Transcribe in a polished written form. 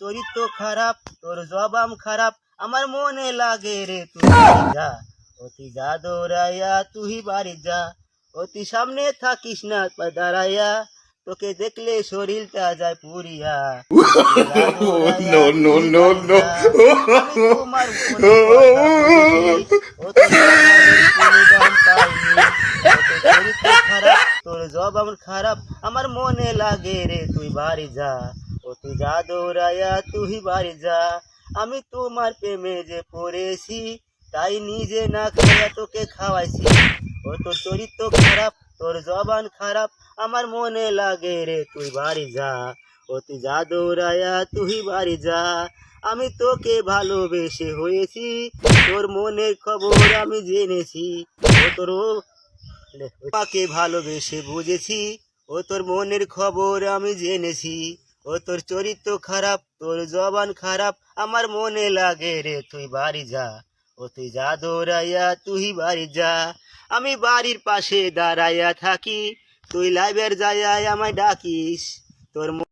চরিত্র খারাপ, তোর জবাব খারাপ, আমার মনে লাগে রে তুই বাড়ি যা, অতি যা দৌড়াইয়া তুই বাড়ি যা, অতি সামনে থাকিস না দাঁড়াইয়া, তোকে দেখলে শরীরটা যায় পুরিয়া, অতি যা দৌড়াইয়া তুই বাড়ি যা। আমি তোমার মনের কথা বুঝেছি, ও তোর কথার কোনো দাম পাইনি, ও তোর চরিত্র খারাপ, তোর জবাব খারাপ, আমার মনে লাগে রে তুই বাড়ি যা, ও তুই যা দৌড়াইয়া তুই বাড়ি যা। আমি তোমার প্রেমে যে পড়েছি, তাই নিজে না খাইয়া তোকে খাওয়াইছি, ও তোর চরিত্র খারাপ, তোর জবান খারাপ, আমার মনে লাগে রে তুই বাড়ি যা, ও তুই যা দৌড়াইয়া তুই বাড়ি যা। আমি তোকে ভালোবেসে হয়েছি, তোর মনের খবর আমি জেনেছি, ও তোর পাকে ভালোবেসে বুঝেছি, ও তোর মনের খবর আমি জেনেছি, ও তোর চরিত্র খারাপ, তোর জবান খারাপ, আমার মনে লাগে রে তুই বাড়ি যা, ও তুই যা দৌড়াইয়া তুই বাড়ি যা। আমি বাড়ির পাশে দাঁড়াইয়া থাকি, তুই লাইভের যাইয়া আমায় ডাকিস, তোর